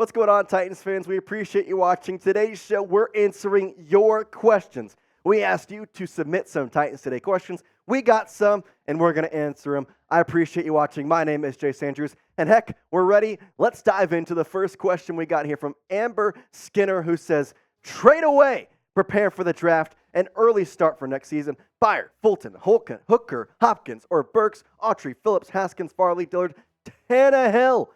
What's going on, Titans fans? We appreciate you watching. Today's show, we're answering your questions. We asked you to submit some Titans Today questions. We got some, and we're going to answer them. I appreciate you watching. My name is Jace Andrews, and heck, we're ready. Let's dive into the first question we got here from Amber Skinner, who says, trade away, prepare for the draft, an early start for next season. Byard, Fulton, Hooker, Hopkins, or Burks, Autry, Phillips, Haskins, Farley, Dillard, Tannehill.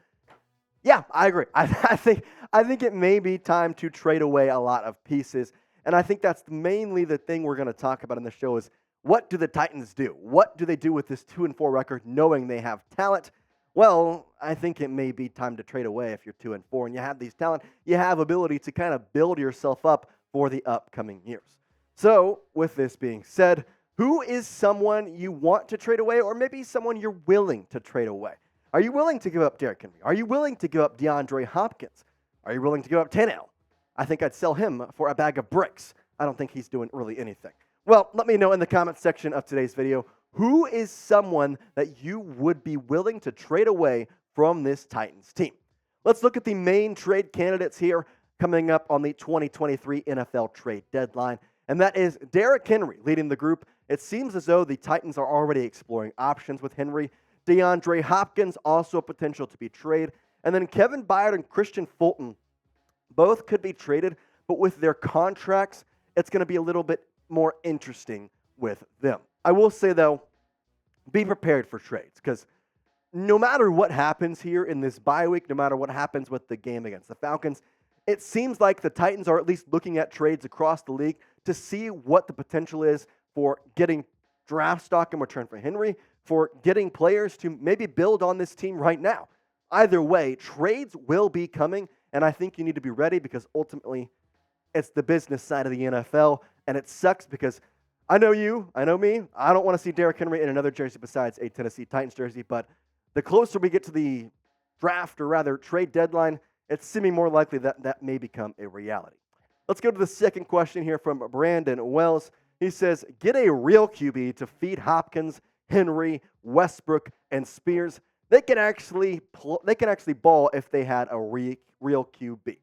Yeah, I agree. I think it may be time to trade away a lot of pieces, and I think that's mainly the thing we're going to talk about in the show is what do the Titans do? What do they do with this 2-4 record knowing they have talent? Well, I think it may be time to trade away if you're 2-4 and you have these talent. You have ability to kind of build yourself up for the upcoming years. So, with this being said, who is someone you want to trade away or maybe someone you're willing to trade away? Are you willing to give up Derrick Henry? Are you willing to give up DeAndre Hopkins? Are you willing to give up Tannehill? I think I'd sell him for a bag of bricks. I don't think he's doing really anything. Well, let me know in the comments section of today's video, who is someone that you would be willing to trade away from this Titans team? Let's look at the main trade candidates here coming up on the 2023 NFL trade deadline, and that is Derrick Henry leading the group. It seems as though the Titans are already exploring options with Henry. DeAndre Hopkins, also a potential to be traded. And then Kevin Byard and Kristen Fulton, both could be traded, but with their contracts, it's going to be a little bit more interesting with them. I will say, though, be prepared for trades, because no matter what happens here in this bye week, no matter what happens with the game against the Falcons, it seems like the Titans are at least looking at trades across the league to see what the potential is for getting draft stock in return for Henry, for getting players to maybe build on this team right now. Either way, trades will be coming, and I think you need to be ready because ultimately it's the business side of the NFL, and it sucks because I know you, I know me, I don't want to see Derrick Henry in another jersey besides a Tennessee Titans jersey, but the closer we get to the draft, or rather trade deadline, it's seeming more likely that that may become a reality. Let's go to the second question here from Brandon Wells. He says, get a real QB to feed Hopkins, Henry, Westbrook, and Spears. They can actually ball if they had a real QB.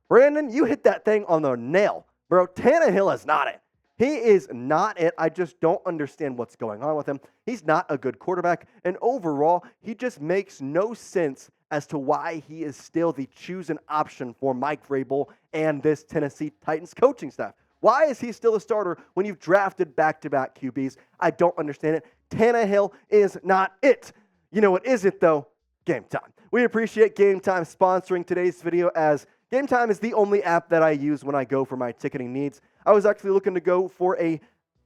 Brandon, you hit that thing on the nail. Bro, Tannehill is not it. He is not it. I just don't understand what's going on with him. He's not a good quarterback, and overall, he just makes no sense as to why he is still the chosen option for Mike Vrabel and this Tennessee Titans coaching staff. Why is he still a starter when you've drafted back-to-back QBs? I don't understand it. Tannehill is not it. You know what is it, though? Game Time. We appreciate Game Time sponsoring today's video, as Game Time is the only app that I use when I go for my ticketing needs. I was actually looking to go for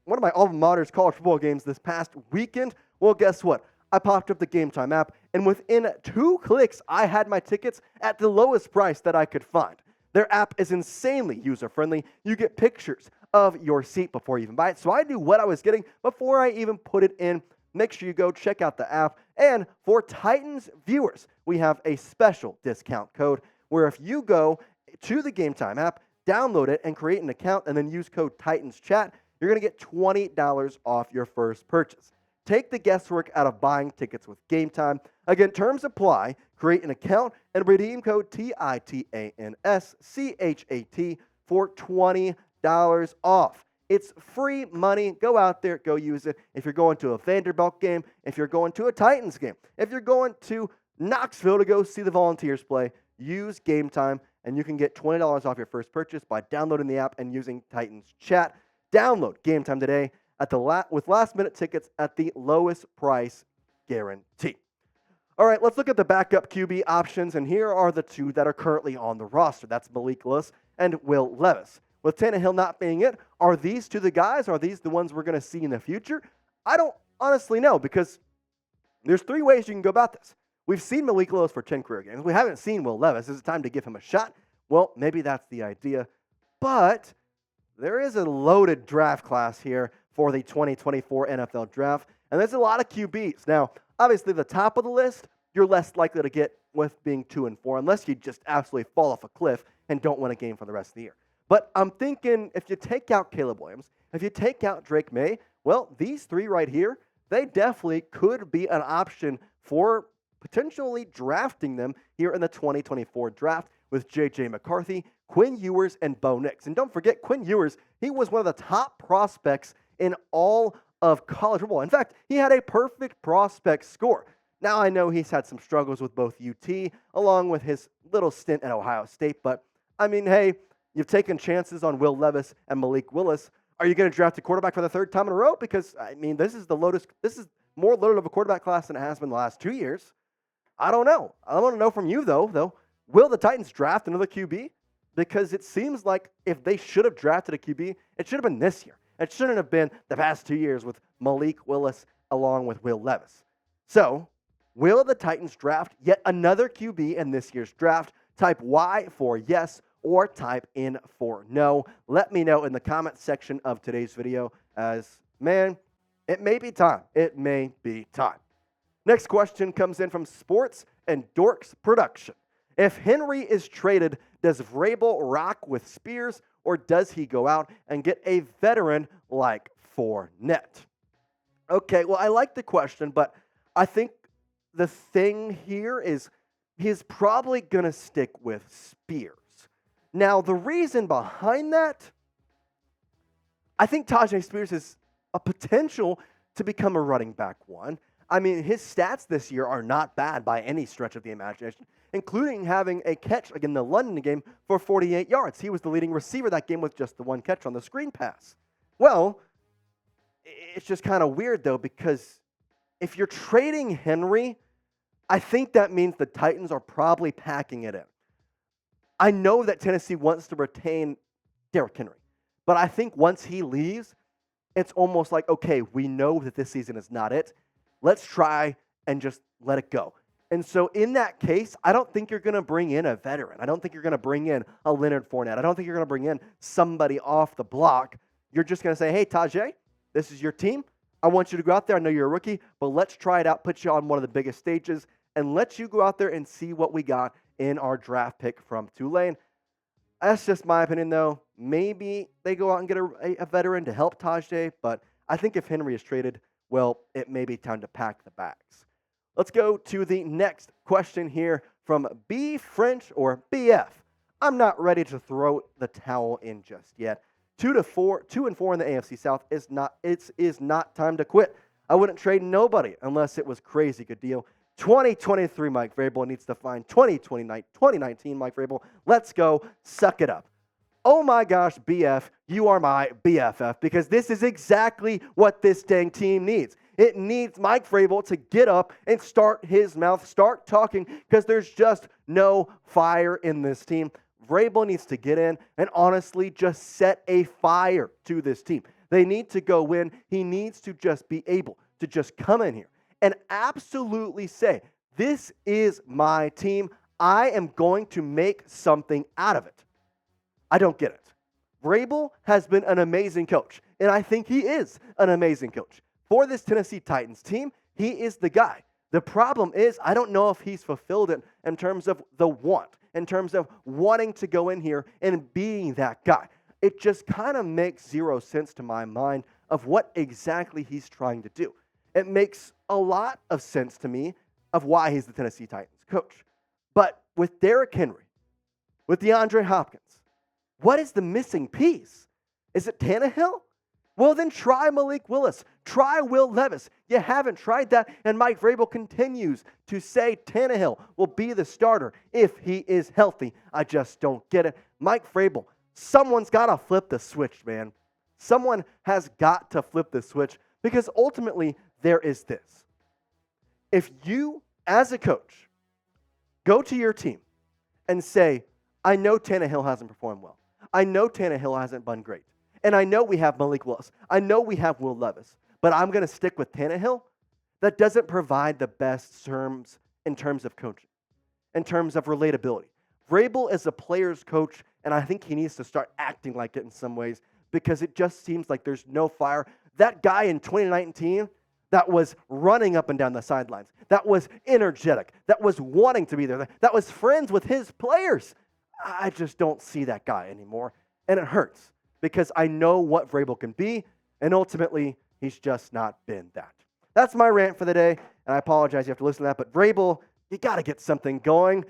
one of my alma mater's college football games this past weekend. Well, guess what? I popped up the Game Time app, and within 2 clicks, I had my tickets at the lowest price that I could find. Their app is insanely user-friendly. You get pictures of your seat before you even buy it. So I knew what I was getting before I even put it in. Make sure you go check out the app. And for Titans viewers, we have a special discount code where if you go to the Game Time app, download it, and create an account, and then use code TITANSCHAT, you're going to get $20 off your first purchase. Take the guesswork out of buying tickets with Game Time. Again, terms apply. Create an account and redeem code TITANSCHAT for $20 off. It's free money. Go out there, go use it. If you're going to a Vanderbilt game, if you're going to a Titans game, if you're going to Knoxville to go see the Volunteers play, use Game Time, and you can get $20 off your first purchase by downloading the app and using Titans Chat. Download Game Time today with last-minute tickets at the lowest price guarantee. All right, let's look at the backup QB options, and here are the 2 that are currently on the roster. That's Malik Willis and Will Levis. With Tannehill not being it, are these 2 the guys? Are these the ones we're going to see in the future? I don't honestly know, because there's 3 ways you can go about this. We've seen Malik Willis for 10 career games. We haven't seen Will Levis. Is it time to give him a shot? Well, maybe that's the idea. But there is a loaded draft class here for the 2024 NFL Draft, and there's a lot of QBs. Now, obviously, the top of the list, you're less likely to get with being 2-4, unless you just absolutely fall off a cliff and don't win a game for the rest of the year. But I'm thinking if you take out Caleb Williams, if you take out Drake May, well, these 3 right here, they definitely could be an option for potentially drafting them here in the 2024 draft. with J.J. McCarthy, Quinn Ewers, and Bo Nix. And don't forget, Quinn Ewers, he was one of the top prospects in all of college football. In fact, he had a perfect prospect score. Now, I know he's had some struggles with both UT, along with his little stint at Ohio State, but I mean, hey, you've taken chances on Will Levis and Malik Willis. Are you going to draft a quarterback for the third time in a row? Because, I mean, this is more loaded of a quarterback class than it has been the last 2 years. I don't know. I want to know from you, though. Will the Titans draft another QB? Because it seems like if they should have drafted a QB, it should have been this year. It shouldn't have been the past 2 years with Malik Willis along with Will Levis. So, will the Titans draft yet another QB in this year's draft? Type Y for yes or type in for no. Let me know in the comment section of today's video as, man, it may be time. It may be time. Next question comes in from Sports and Dorks Production. If Henry is traded, does Vrabel rock with Spears, or does he go out and get a veteran like Fournette? Okay, well, I like the question, but I think the thing here is he's probably going to stick with Spears. Now, the reason behind that, I think Tyjae Spears has a potential to become a running back one. I mean, his stats this year are not bad by any stretch of the imagination, including having a catch in the London game for 48 yards. He was the leading receiver that game with just the one catch on the screen pass. Well, it's just kind of weird, though, because if you're trading Henry, I think that means the Titans are probably packing it in. I know that Tennessee wants to retain Derrick Henry, but I think once he leaves, it's almost like, okay, we know that this season is not it. Let's try and just let it go. And so in that case, I don't think you're going to bring in a veteran. I don't think you're going to bring in a Leonard Fournette. I don't think you're going to bring in somebody off the block. You're just going to say, hey, Tyjae, this is your team. I want you to go out there. I know you're a rookie, but let's try it out, put you on one of the biggest stages, and let you go out there and see what we got in our draft pick from Tulane. That's just my opinion, though. Maybe they go out and get a veteran to help Tyjae, but I think if Henry is traded, well, it may be time to pack the bags. Let's go to the next question here from B French or BF. I'm not ready to throw the towel in just yet. 2 and 4 in the AFC South is not time to quit. I wouldn't trade nobody unless it was crazy good deal. 2023 Mike Vrabel needs to find 2019 Mike Vrabel. Let's go. Suck it up. Oh my gosh, BF, you are my BFF, because this is exactly what this dang team needs. It needs Mike Vrabel to get up and start his mouth, start talking, because there's just no fire in this team. Vrabel needs to get in and honestly just set a fire to this team. They need to go win. He needs to just be able to just come in here and absolutely say, this is my team. I am going to make something out of it. I don't get it. Vrabel has been an amazing coach, and I think he is an amazing coach. For this Tennessee Titans team, he is the guy. The problem is, I don't know if he's fulfilled it in terms of the want, in terms of wanting to go in here and being that guy. It just kind of makes zero sense to my mind of what exactly he's trying to do. It makes a lot of sense to me of why he's the Tennessee Titans coach. But with Derrick Henry, with DeAndre Hopkins, what is the missing piece? Is it Tannehill? Well, then try Malik Willis. Try Will Levis. You haven't tried that, and Mike Vrabel continues to say Tannehill will be the starter if he is healthy. I just don't get it. Mike Vrabel, someone's got to flip the switch, man. Someone has got to flip the switch, because ultimately there is this. If you, as a coach, go to your team and say, I know Tannehill hasn't performed well. I know Tannehill hasn't been great. And I know we have Malik Willis. I know we have Will Levis. But I'm going to stick with Tannehill. That doesn't provide the best terms in terms of coaching, in terms of relatability. Vrabel is a player's coach, and I think he needs to start acting like it in some ways, because it just seems like there's no fire. That guy in 2019 that was running up and down the sidelines, that was energetic, that was wanting to be there, that was friends with his players. I just don't see that guy anymore, and it hurts, because I know what Vrabel can be, and ultimately, he's just not been that. That's my rant for the day, and I apologize you have to listen to that, but Vrabel, you got to get something going.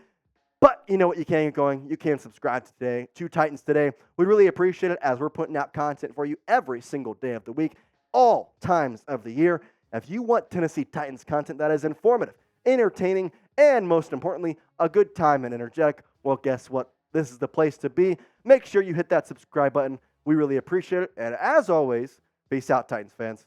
But you know what? You can get going. You can subscribe today to Titans Today. We really appreciate it as we're putting out content for you every single day of the week, all times of the year. If you want Tennessee Titans content that is informative, entertaining, and most importantly, a good time and energetic, well, guess what? This is the place to be. Make sure you hit that subscribe button. We really appreciate it. And as always, peace out, Titans fans.